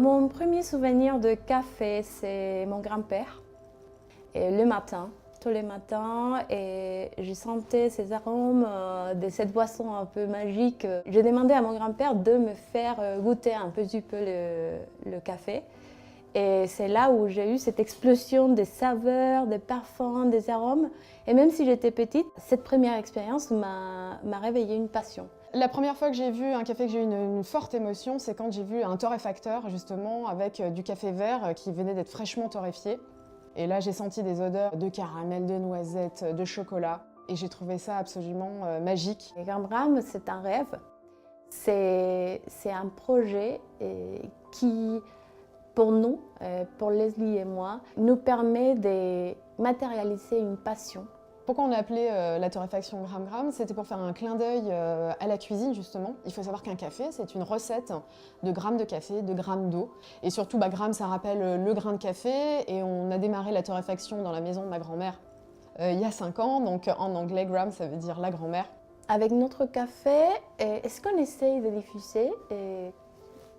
Mon premier souvenir de café, c'est mon grand-père. Et le matin, tous les matins, et je sentais ces arômes de cette boisson un peu magique. J'ai demandé à mon grand-père de me faire goûter un petit peu le café. Et c'est là où j'ai eu cette explosion des saveurs, des parfums, des arômes. Et même si j'étais petite, cette première expérience m'a réveillé une passion. La première fois que j'ai vu un café, que j'ai eu une forte émotion, c'est quand j'ai vu un torréfacteur, justement, avec du café vert qui venait d'être fraîchement torréfié. Et là, j'ai senti des odeurs de caramel, de noisettes, de chocolat. Et j'ai trouvé ça absolument magique. Et Gram Gram, c'est un rêve. C'est un projet qui, pour nous, pour Leslie et moi, nous permet de matérialiser une passion. Pourquoi on a appelé la torréfaction Gram Gram? C'était pour faire un clin d'œil à la cuisine, justement. Il faut savoir qu'un café, c'est une recette de grammes de café, de grammes d'eau. Et surtout, gramme, ça rappelle le grain de café. Et on a démarré la torréfaction dans la maison de ma grand-mère il y a 5 ans. Donc en anglais, gram, ça veut dire la grand-mère. Avec notre café, ce qu'on essaye de diffuser,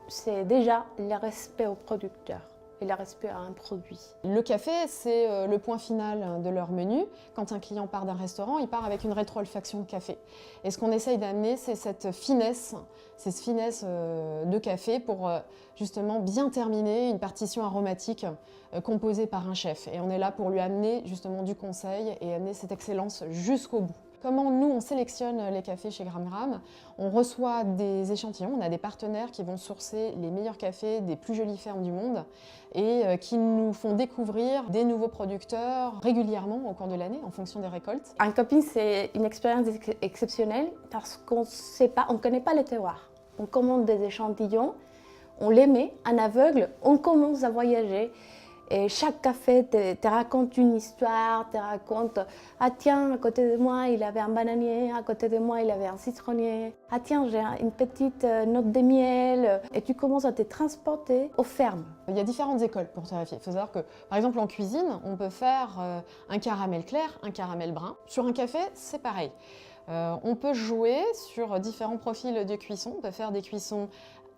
c'est déjà le respect au producteur et le respect à un produit. Le café, c'est le point final de leur menu. Quand un client part d'un restaurant, il part avec une rétro-olfaction de café. Et ce qu'on essaye d'amener, c'est cette finesse de café pour justement bien terminer une partition aromatique composée par un chef. Et on est là pour lui amener justement du conseil et amener cette excellence jusqu'au bout. Comment nous, on sélectionne les cafés chez Gram Gram? On reçoit des échantillons, on a des partenaires qui vont sourcer les meilleurs cafés des plus jolies fermes du monde et qui nous font découvrir des nouveaux producteurs régulièrement au cours de l'année en fonction des récoltes. Un camping, c'est une expérience exceptionnelle parce qu'on ne connaît pas les terroirs. On commande des échantillons, on les met en aveugle, on commence à voyager. Et chaque café te raconte une histoire, te raconte « Ah tiens, à côté de moi, il avait un bananier, à côté de moi, il avait un citronnier. Ah tiens, j'ai une petite note de miel. » Et tu commences à te transporter aux fermes. Il y a différentes écoles pour torréfier. Il faut savoir que, par exemple, en cuisine, on peut faire un caramel clair, un caramel brun. Sur un café, c'est pareil. On peut jouer sur différents profils de cuisson. On peut faire des cuissons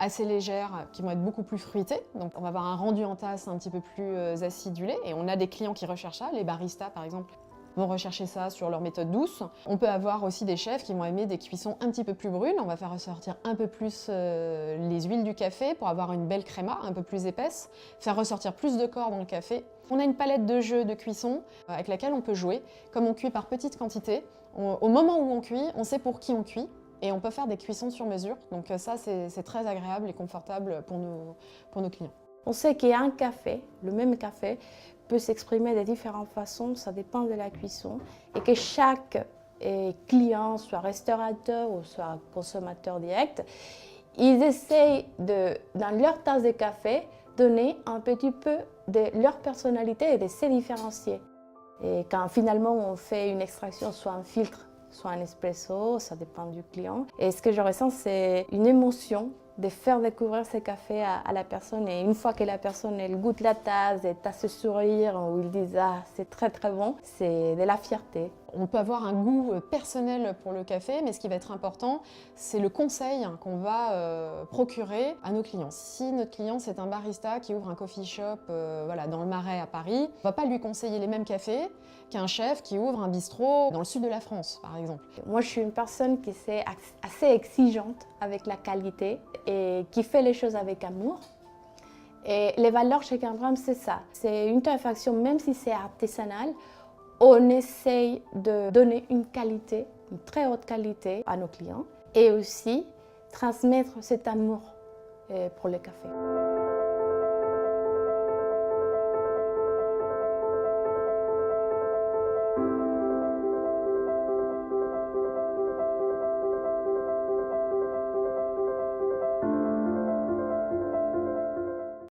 assez légères qui vont être beaucoup plus fruitées. Donc on va avoir un rendu en tasse un petit peu plus acidulé et on a des clients qui recherchent ça. Les baristas par exemple vont rechercher ça sur leur méthode douce. On peut avoir aussi des chefs qui vont aimer des cuissons un petit peu plus brunes. On va faire ressortir un peu plus les huiles du café pour avoir une belle créma un peu plus épaisse, faire ressortir plus de corps dans le café. On a une palette de jeux de cuisson avec laquelle on peut jouer. Comme on cuit par petites quantités, au moment où on cuit, on sait pour qui on cuit. Et on peut faire des cuissons sur mesure, donc ça c'est très agréable et confortable pour nos clients. On sait qu'un café, le même café, peut s'exprimer de différentes façons, ça dépend de la cuisson, et que chaque client, soit restaurateur ou soit consommateur direct, ils essayent dans leur tasse de café, donner un petit peu de leur personnalité et de se différencier. Et quand finalement on fait une extraction, soit un filtre, soit un espresso, ça dépend du client. Et ce que je ressens, c'est une émotion de faire découvrir ce café à la personne. Et une fois que la personne elle goûte la tasse et a ce sourire où ils disent « Ah, c'est très très bon », c'est de la fierté. On peut avoir un goût personnel pour le café, mais ce qui va être important, c'est le conseil qu'on va procurer à nos clients. Si notre client, c'est un barista qui ouvre un coffee shop dans le Marais à Paris, on ne va pas lui conseiller les mêmes cafés qu'un chef qui ouvre un bistrot dans le sud de la France, par exemple. Moi, je suis une personne qui est assez exigeante avec la qualité et qui fait les choses avec amour. Et les valeurs chez Gram Gram, c'est ça. C'est une torréfaction, même si c'est artisanal, on essaye de donner une qualité, une très haute qualité à nos clients et aussi transmettre cet amour pour le café.